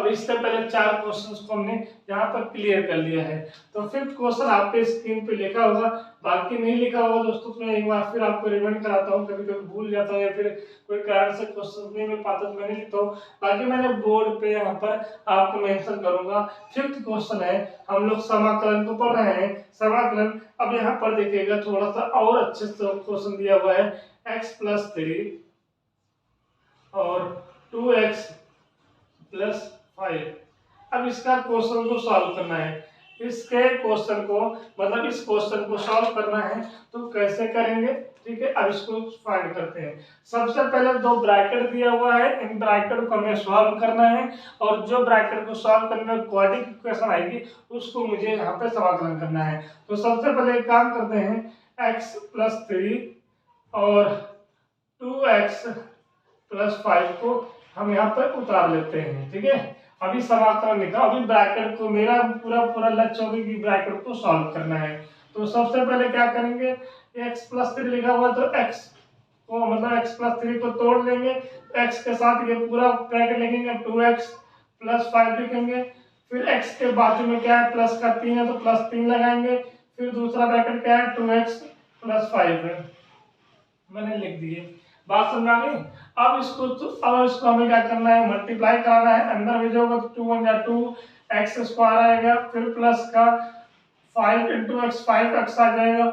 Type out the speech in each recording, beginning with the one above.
इससे पहले 4 क्वेश्चंस को हमने यहाँ पर क्लियर कर लिया है। तो 5th क्वेश्चन आपके स्क्रीन पे लिखा होगा, बाकी नहीं लिखा होगा दोस्तों तो मैं एक बार फिर आपको रिमाइंड कराता हूँ, कभी कभी भूल जाता हूँ या फिर कोई कारण से क्वेश्चन नहीं मिल पाता तो मैं नहीं लिखता हूँ, बाकी मैंने बोर्ड पे यहाँ पर आपको मेंशन करूंगा। 5th क्वेश्चन है, हम लोग समाकलन को पढ़ रहे हैं। समाकलन अब यहाँ पर देखिएगा थोड़ा सा और अच्छे से क्वेश्चन दिया हुआ है, x+3 और 2x+5। अब इसका क्वेश्चन को सॉल्व करना है। इसके क्वेश्चन को मतलब इस क्वेश्चन को सॉल्व करना है तो कैसे करेंगे, ठीक है। अब इसको फाइंड करते हैं। सबसे पहले 2 ब्रैकेट दिया हुआ है, इन ब्रैकेट को हमें सॉल्व करना है और जो ब्रैकेट को सॉल्व करने में क्वाड्रेटिक इक्वेशन आएगी उसको मुझे यहाँ पे समाकलन करना है। तो सबसे पहले एक काम करते हैं, x+3 और 2x+5 को हम यहाँ पर उतार लेते हैं, ठीक है। अभी समाकलन लिखा, अभी ब्रैकेट को मेरा पूरा लक्ष्य होगा कि ब्रैकेट को सॉल्व करना है। तो सबसे पहले क्या करेंगे, x+3 लिखा हुआ तो x को मतलब x+3 को तोड़ लेंगे, x के साथ ये पूरा ब्रैकेट लिखेंगे, 2x+5 लिखेंगे। फिर x के बाजू में क्या है, प्लस का 3 है तो +3 लगाएंगे। फिर दूसरा ब्रैकेट क्या है, 2x+5 है, मैंने लिख दिए। बात समझ आ गई। अब इसको हमें क्या करना है, मल्टीप्लाई कराना है। अंदर में जो होगा तो 2 × 2 x² आएगा, फिर प्लस का 5 × x 5x आ जाएगा,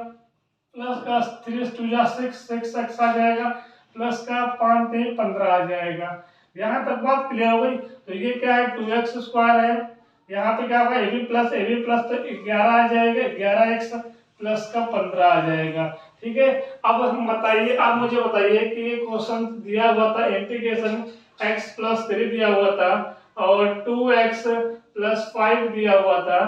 प्लस का 3 × 2 6x आ जाएगा, प्लस का 5 × 3 15 आ जाएगा। यहाँ तक बात क्लियर हो गई। तो ये क्या है, 2x² है, यहाँ पे क्या होगा ab प्लस तो 11 आ जाएगा, 11x प्लस का 15 आ जाएगा, ठीक है। अब हम बताइए, आप मुझे बताइए कि ये क्वेश्चन दिया हुआ था इंटीग्रेशन x+3 दिया हुआ था और 2x+5 दिया हुआ था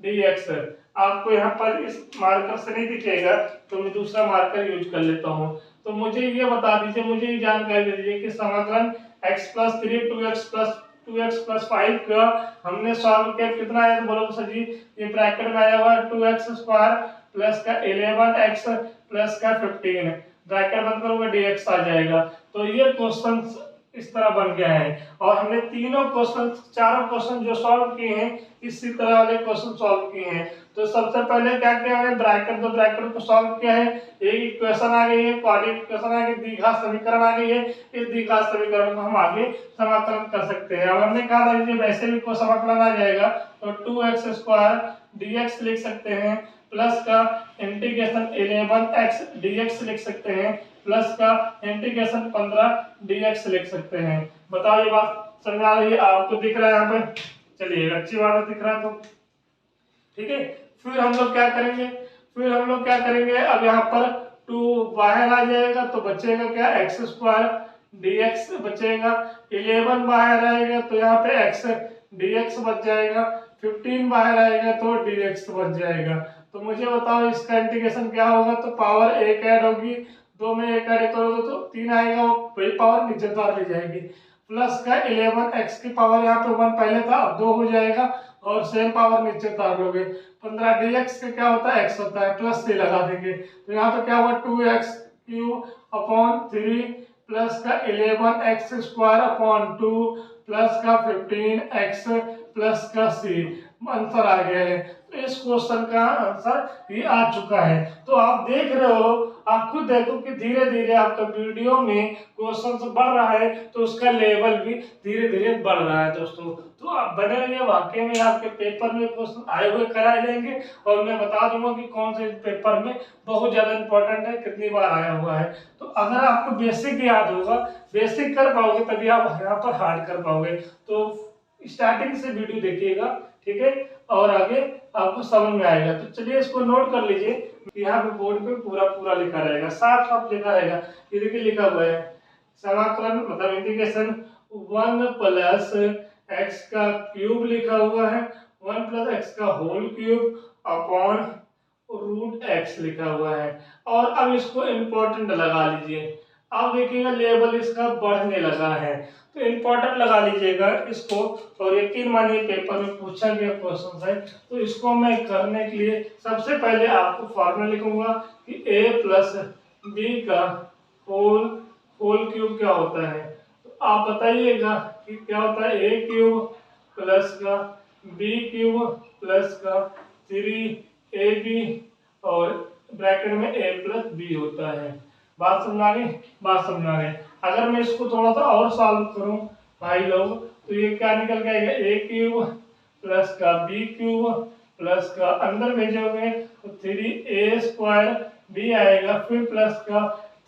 dx। आपको यहाँ पर इस मार्कर से नहीं दिखेगा तो मैं दूसरा मार्कर यूज कर लेता हूँ। तो मुझे ये बता दीजिए, मुझे ये जानकारी दे दीजिए कि समाकलन x+3 2x+5 का हमने सॉल्व किया, कितना आया तो बोलो सर जी। ये ब्रैकेट में आया हुआ है 2x² प्लस का 11x प्लस का 15, ब्रैकेट बंद करोगे dx आ जाएगा। तो ये क्वेश्चन इस तरह बन गया है और हमने चारों क्वेश्चन जो सॉल्व किए हैं इसी तरह वाले क्वेश्चन सॉल्व किए हैं। तो सबसे पहले क्या किया है, दो ब्रैकेट को सॉल्व किया है, एक इक्वेशन आ गई है, क्वाड्रेटिक इक्वेशन आ गई, द्विघात समीकरण आ गई है। इस द्विघात समीकरण को हम आगे समाकलन कर सकते हैं। अब हमने कहा था कि वैसे भी कोई समाकलन आ जाएगा तो 2x² dx लिख सकते हैं, प्लस का इंटीग्रेशन 11x dx लिख सकते हैं, प्लस का इंटीग्रेशन 15 dx लिख सकते हैं। बताओ ये बात समझ आ रही है, आपको दिख रहा है यहाँ पे? चलिए अच्छी बात है, दिख रहा है तो ठीक है। फिर हम लोग क्या करेंगे, अब यहाँ पर 2 बाहर आ जाएगा तो बचेगा क्या, x² dx बचेगा, 11 बाहर आएगा तो यहाँ पे x dx बच जाएगा, 15 बाहर आएगा तो dx बच जाएगा। तो मुझे बताओ इसका इंटीग्रेशन क्या होगा, तो पावर 1 ऐड होगी, 2 में 1 ऐड करोगे तो 3 आएगा, वही पावर नीचे तार ले जाएगी, प्लस का 11x की पावर यहाँ पे 1 पहले था अब 2 हो जाएगा और सेम पावर नीचे तार लोगे। 15 dx का क्या होता है, x होता है, प्लस 3 लगा देंगे तो यहाँ पे क्या हुआ 2x³ प्लस का 11x² प्लस का 15x प्लस का c, आंसर आ गया है। तो इस क्वेश्चन का आंसर ये आ चुका है। तो आप देख रहे हो, आप खुद देखो कि धीरे धीरे आपका वीडियो में क्वेश्चन बढ़ रहा है तो उसका लेवल भी धीरे धीरे बढ़ रहा है दोस्तों। तो आप बने रहिए, वाकई में आपके पेपर में क्वेश्चन आए हुए कराए जाएंगे और मैं बता दूंगा कि कौन से पेपर में बहुत ज्यादा इंपॉर्टेंट है, कितनी बार आया हुआ है। तो अगर आपको बेसिक याद होगा, बेसिक कर पाओगे तभी आप यहाँ पर हार्ड कर पाओगे। तो स्टार्टिंग से वीडियो देखिएगा, ठीक है, और आगे आपको समझ में आएगा। तो चलिए इसको नोट कर लीजिए, यहाँ पे बोर्ड पे पूरा लिखा रहेगा, साफ साफ लिखा रहेगा। ये देखिए लिखा हुआ है समाकलन मतलब इंटीग्रेशन 1 + x का क्यूब लिखा हुआ है, 1 + x का होल क्यूब अपॉन √x लिखा हुआ है। और अब इसको इम्पोर्टेंट लगा लीजिए। अब देखिएगा लेवल इसका बढ़ने लगा है तो इम्पोर्टेंट लगा लीजिएगा इसको। और यकीन मानिए पेपर में पूछा गया क्वेश्चन है तो इसको मैं करने के लिए सबसे पहले आपको फॉर्मूला लिखूंगा कि a + b का होल क्यूब क्या होता है। तो आप बताइएगा कि क्या होता है, a³ प्लस का बी क्यूब प्लस का 3ab और ब्रैकेट में a प्लस बी होता है। बात समझ आ गई? बात समझ आ गई। अगर मैं इसको थोड़ा सा और सॉल्व करूं भाई लोग, तो ये क्या निकल जाएगा, a क्यूब प्लस का बी क्यूब प्लस का अंदर भेजोगे तो 3a स्क्वायर b आएगा, फिर प्लस का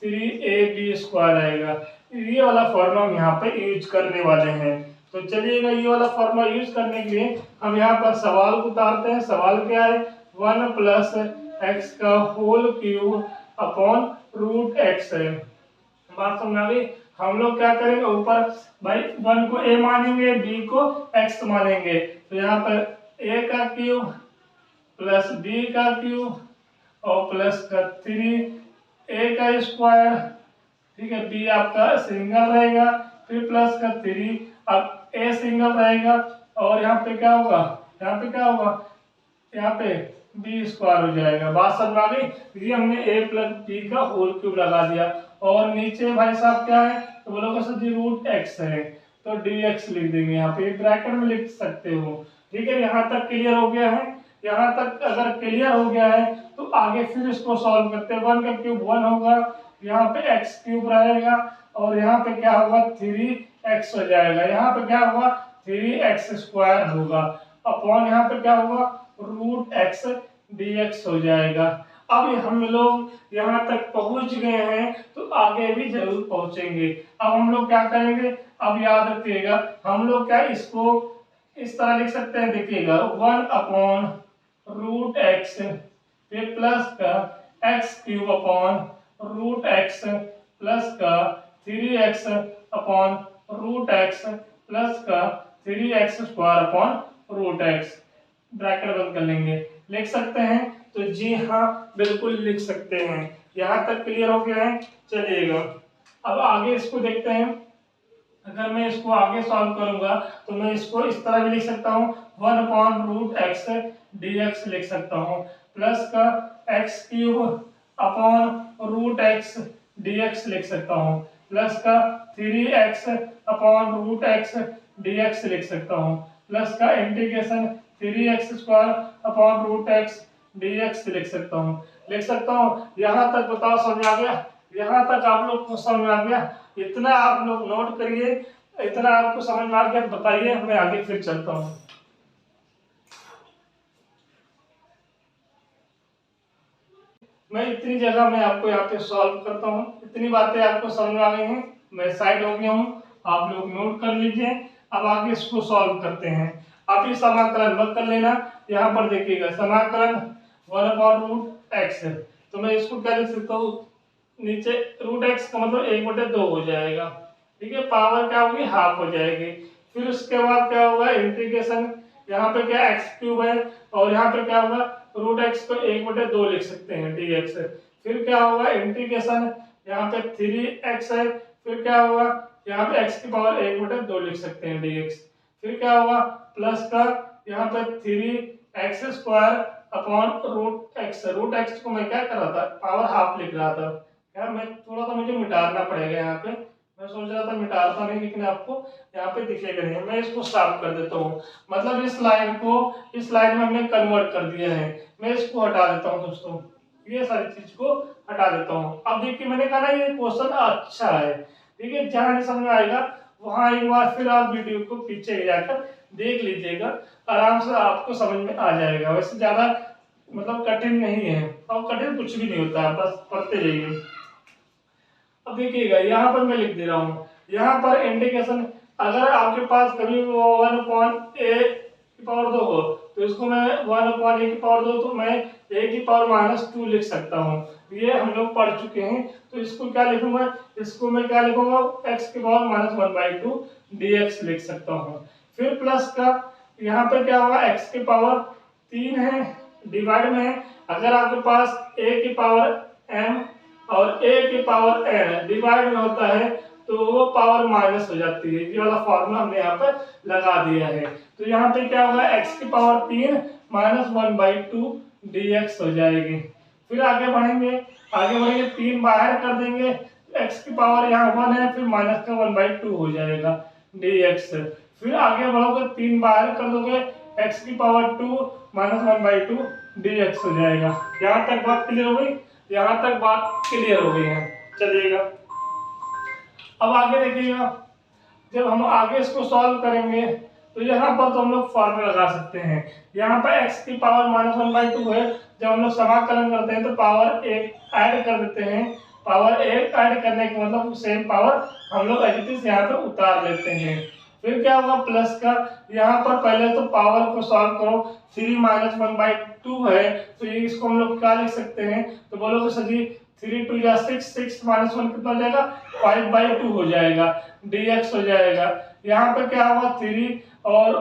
3ab स्क्वायर आएगा। ये वाला फॉर्मूला हम यहाँ पे यूज करने वाले हैं। तो चलिएगा, ये वाला फॉर्मूला यूज करने के लिए हम यहाँ पर सवाल को उतारते हैं। सवाल क्या है, 1 प्लस एक्स का whole cube upon root x है। बात समझ आ गई? हम लोग क्या करेंगे, ऊपर भाई 1 को a मानेंगे, b को x मानेंगे। तो यहाँ पर a का क्यूब प्लस b का क्यूब और प्लस का 3a का स्क्वायर, ठीक है, b आपका सिंगल रहेगा, फिर प्लस का 3, अब a सिंगल रहेगा और यहाँ पे क्या होगा, यहाँ पे क्या होगा, यहाँ पे b स्क्वायर हो जाएगा। बात समझ आ गई? ये हमने a प्लस b का होल क्यूब लगा दिया और नीचे भाई साहब क्या है, तो बोलोगे सर जी रूट x है, तो dx लिख देंगे, यहाँ पे ब्रैकेट में लिख सकते हो। ठीक है, यहाँ तक क्लियर हो गया है? यहाँ तक अगर क्लियर हो गया है तो आगे फिर इसको सॉल्व करते हैं। 1 का क्यूब 1 होगा, यहाँ पे x क्यूब रहेगा और यहाँ पे क्या होगा 3x हो जाएगा, यहाँ पे क्या होगा 3x स्क्वायर होगा अपॉन यहाँ पे क्या होगा रूट x dx हो जाएगा। अब हम लोग यहाँ तक पहुंच गए हैं तो आगे भी जरूर पहुंचेंगे। अब हम लोग क्या करेंगे, अब याद रखिएगा, हम लोग क्या इसको इस तरह लिख सकते हैं, देखिएगा 1 अपॉन रूट एक्स फिर प्लस का x cube upon root x plus का 3x upon root x plus का 3x square upon root x. Bracket बंद कर लेंगे, लिख सकते हैं? तो जी हाँ बिल्कुल लिख सकते हैं। यहाँ तक क्लियर हो गया है? चलिएगा अब आगे इसको देखते हैं। अगर मैं इसको आगे सॉल्व करूंगा तो मैं इसको इस तरह भी लिख सकता हूँ, 1 अपॉन रूट एक्स dx लिख सकता हूँ, प्लस का x cube upon root x dx लिख सकता हूँ, प्लस का 3x upon root x dx लिख सकता हूँ, प्लस का integration 3x square upon root x dx लिख सकता हूँ। लिख सकता हूँ? यहाँ तक बताओ समझ आ गया? यहाँ तक आप लोग को समझ आ गया? इतना आप लोग नोट करिए, इतना आपको समझ में आ गया बताइए, मैं आगे फिर चलता हूँ। मैं इतनी जगह मैं आपको यहाँ पे सॉल्व करता हूँ, इतनी बातें आपको समझ में आ गई हैं, मैं साइड हो गया हूँ, आप लोग नोट कर लीजिए। अब आगे इसको सॉल्व करते हैं। आप ये समाकलन मत कर लेना, यहाँ पर देखिएगा समाकलन 1 अपॉन रूट एक्स है, तो मैं इसको क्या लिख सकता हूँ, नीचे रूट एक्स का मतलब 1/2 हो जाएगा, ठीक है, पावर क्या होगी हाफ हो जाएगी। फिर उसके बाद क्या होगा इंटीग्रेशन, यहाँ पे क्या एक्स क्यूब है और यहाँ पे क्या होगा रूट एक्स को 1/2 लिख सकते हैं dx। फिर क्या होगा इंटीग्रेशन, यहाँ पे 3x है, फिर क्या होगा यहाँ पे x की पावर 1/2 लिख सकते हैं dx। फिर क्या होगा प्लस का यहाँ पे 3x square upon root x को मैं क्या कर रहा था पावर हाफ लिख रहा था। यार मैं थोड़ा सा मुझे मिटाना पड़ेगा यहाँ पे, मैं सोच रहा था मिटाता नहीं लेकिन आपको यहाँ पे दिखेगा नहीं। मैं इसको साफ कर देता हूँ, मतलब इस लाइन को इस लाइन में हमने कन्वर्ट कर दिया है। मैं इसको हटा देता हूँ दोस्तों, ये सारी चीज को हटा देता हूँ। अब देखिए मैंने कहा ना ये क्वेश्चन अच्छा है, ठीक है, जहाँ नहीं समझ में आएगा वहां एक बार फिर आप वीडियो को पीछे जाकर देख लीजिएगा, आराम से आपको समझ में आ जाएगा। वैसे ज्यादा मतलब कठिन नहीं है और कठिन कुछ भी नहीं होता है, बस पढ़ते जाइए। अब देखिएगा यहाँ पर मैं लिख दे रहा हूँ, यहाँ पर इंटीग्रेशन अगर आपके पास कभी 1/a² हो तो इसको मैं 1/a² तो मैं a⁻² लिख सकता हूँ। ये हम लोग पढ़ चुके हैं, तो इसको क्या लिखूंगा, इसको मैं क्या लिखूंगा x⁻⁻² dx लिख सकता हूँ। फिर प्लस का यहाँ पे क्या होगा x की पावर 3 है, डिवाइड में है, अगर आपके पास a⁻m और a की पावर n डिवाइड में होता है तो वो पावर माइनस हो जाती है। ये वाला फॉर्मूला हमने यहाँ पर लगा दिया है। तो यहाँ पे क्या होगा x की पावर 3 -1/2 dx हो जाएगी। फिर आगे बढ़ेंगे 3 बाहर कर देंगे, x की पावर यहाँ 1 है, फिर माइनस का 1/2 हो जाएगा dx। फिर आगे बढ़ोगे 3 बाहर कर दोगे, x की पावर 2 माइनस 1/2 dx हो जाएगा। यहाँ तक बात क्लियर हो गई? यहाँ तक बात क्लियर हो गई है। चलिएगा अब आगे देखिएगा, जब हम आगे इसको सॉल्व करेंगे तो यहाँ पर तो हम लोग फॉर्मूला लगा सकते हैं। यहाँ पर x की पावर माइनस 1/2 है, जब हम लोग समाकलन करते हैं तो पावर 1 ऐड कर देते हैं। पावर 1 ऐड करने के मतलब सेम पावर हम लोग एज इट इज यहाँ पे उतार लेते हैं। फिर क्या होगा प्लस का, यहाँ पर पहले तो पावर को सॉल्व करो, 3 माइनस 1/2 है तो ये इसको हम लोग क्या लिख सकते हैं, तो बोलोगे सर जी 3 2 या 6, 6 माइनस 1 कितना हो जाएगा, 5/2 हो जाएगा, dx हो जाएगा। यहाँ पे क्या होगा 3 और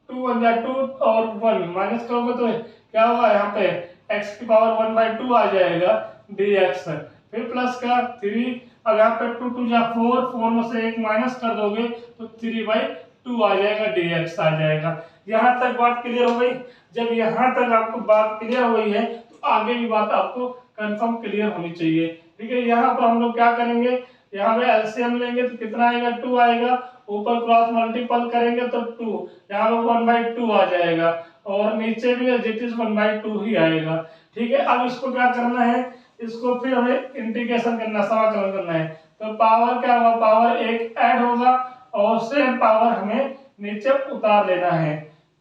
2 1 या 2 और 1 माइनस करोगे तो क्या होगा, यहाँ पे x की पावर 1/2 आ जाएगा dx। फिर प्लस का 3, अब यहाँ पे 2 2 या 4, 4 में से 1 माइनस कर दोगे तो 3/2 आ जाएगा, dx आ जाएगा। यहाँ तक बात क्लियर हो गई? जब यहाँ तक आपको बात क्लियर हो गई है तो आगे भी बात आपको कंफर्म क्लियर होनी चाहिए। ठीक है, यहाँ पर हम लोग क्या करेंगे, यहाँ पे एलसीएम लेंगे तो कितना आएगा, 2 आएगा, ऊपर क्रॉस मल्टीपल करेंगे तो 2, यहाँ पे 1/2 आ जाएगा और नीचे भी जिट इज 1/2 ही आएगा। ठीक है, अब इसको क्या करना है, इसको फिर हमें इंटीग्रेशन करना, समाकलन करना है। तो पावर क्या होगा, पावर 1 ऐड होगा और सेम पावर हमें नीचे उतार लेना है।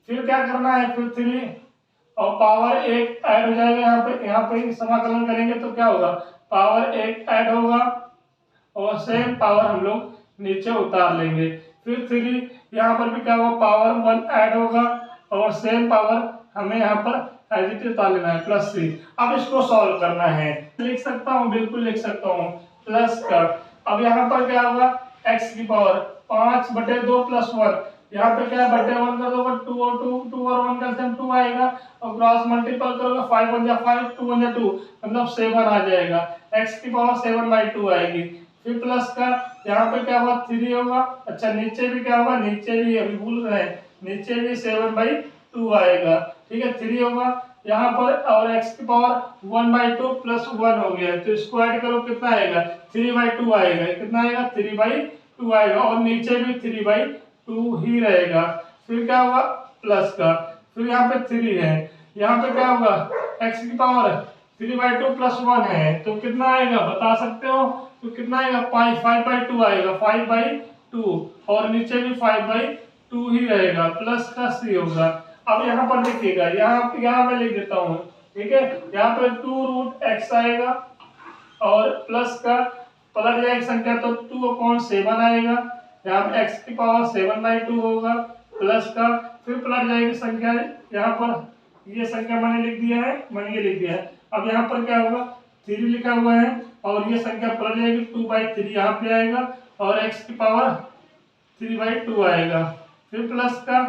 फिर क्या करना है, फिर 3 और पावर 1 ऐड हो जाएगा, यहाँ पे समाकलन करेंगे तो क्या होगा, पावर 1 ऐड होगा और सेम पावर हम लोग नीचे उतार लेंगे। फिर 3 यहाँ पर भी क्या होगा, पावर 1 ऐड होगा और सेम पावर हमें यहाँ पर एज इट इज उतार लेना है, +3। अब इसको सॉल्व करना है, लिख सकता हूँ, बिल्कुल लिख सकता हूँ, प्लस का, अब यहाँ पर क्या होगा, x की पावर 5/2 + 1, यहाँ पे क्या बटे 1 कर दोगे, 2 और 1 का 2 आएगा और क्रॉस मल्टीपल करोगे, 5 1 या 5, 2 1 या 2 मतलब 7 आ जाएगा, x की पावर 7/2 आएगी। फिर प्लस का, यहाँ पे क्या होगा 3 होगा, अच्छा नीचे भी क्या होगा, नीचे भी अभी भूल रहे हैं, नीचे भी 7/2 आएगा। ठीक है, 3 होगा यहाँ पर और x की पावर 1/2 + 1 हो गया, तो इसको ऐड करो कितना आएगा, 3/2 आएगा, कितना आएगा, 3/2 आएगा और नीचे भी 3/2 ही रहेगा। फिर क्या होगा प्लस का, फिर यहाँ पे 3 है, यहाँ पे क्या होगा, x की पावर 3/2 + 1 है तो कितना आएगा बता सकते हो, तो कितना आएगा, 5/2 आएगा, 5/2 और नीचे भी 5/2 ही रहेगा, प्लस का c होगा। अब यहाँ पर देखिएगा, यहाँ मैं लिख देता हूँ, ठीक है, यहाँ पे 2√x आएगा और प्लस का पलट जाएगी संख्या तो 2/7 आएगा, यहाँ पे x की पावर 7/2 होगा, प्लस का फिर पलट जाएगी संख्या, यहाँ पर ये संख्या मैंने लिख दिया है, अब यहाँ पर क्या होगा 3 लिखा हुआ है और ये संख्या पलट जाएगी, 2/3 यहाँ पे आएगा और x की पावर 3/2 आएगा, फिर प्लस का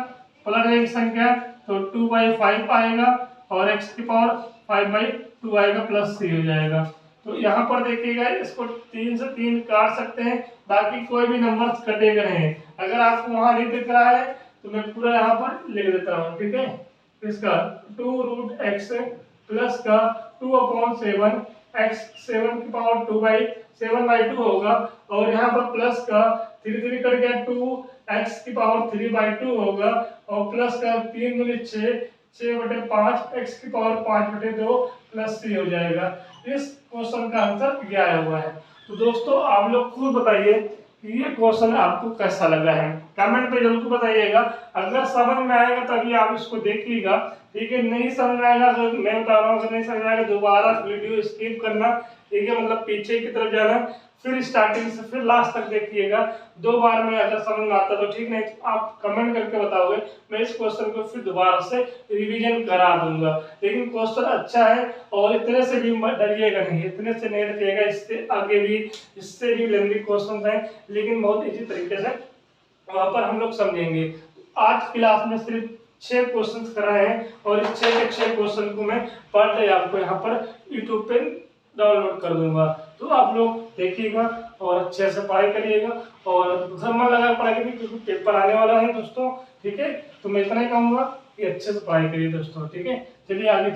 पलट जाएगी संख्या तो 2/5 आएगा और x की पावर 5/2 आएगा, +3 हो जाएगा। तो यहाँ पर देखिएगा, इसको 3 से 3 काट सकते हैं, बाकी कोई भी नंबर कटेगा नहीं। अगर आपको वहां नहीं दिख रहा है तो मैं पूरा यहाँ पर लिख देता हूँ, ठीक है, इसका 2√x प्लस का 2/7, x 7 की पावर 7/2 होगा और यहाँ पर प्लस का 3 3 कट गया, 2x की पावर 3/2 होगा और प्लस का 3 दूनी 6, 6/5, x की पावर 5/2 +3 हो जाएगा। इस क्वेश्चन का आंसर यह आया हुआ है। तो दोस्तों आप लोग खुद बताइए कि ये क्वेश्चन आपको कैसा लगा है, कमेंट पे जरूर बताइएगा। अगर समझ में आएगा तभी आप इसको देखिएगा, ठीक है, नहीं समझ में आएगा तो मैं बता रहा हूँ, अगर नहीं समझ में आएगा दोबारा वीडियो स्किप करना, ठीक है, मतलब पीछे की तरफ जाना, फिर स्टार्टिंग से फिर लास्ट तक देखिएगा। 2 बार में अगर समझ में आता तो ठीक, नहीं तो आप कमेंट करके बताओगे, मैं इस क्वेश्चन को फिर दोबारा से रिवीजन करा दूंगा। लेकिन क्वेश्चन अच्छा है और इतने से भी डरिएगा नहीं, इतने से नहीं डरिएगा, इससे आगे भी इससे भी लेंदी क्वेश्चन है, लेकिन बहुत इजी तरीके से वहां पर हम लोग समझेंगे। आज क्लास में सिर्फ 6 क्वेश्चन कराए हैं और इस 6 के 6 क्वेश्चन को मैं पर डे आपको यहाँ पर यूट्यूब पे डाउनलोड कर दूंगा, तो आप लोग देखिएगा और अच्छे से पढ़ाई करिएगा और मन लगा पढ़ाई करिए, क्योंकि पेपर आने वाला है दोस्तों, ठीक है। तो मैं इतना ही कहूँगा कि अच्छे से पढ़ाई करिए दोस्तों, ठीक है। चलिए आगे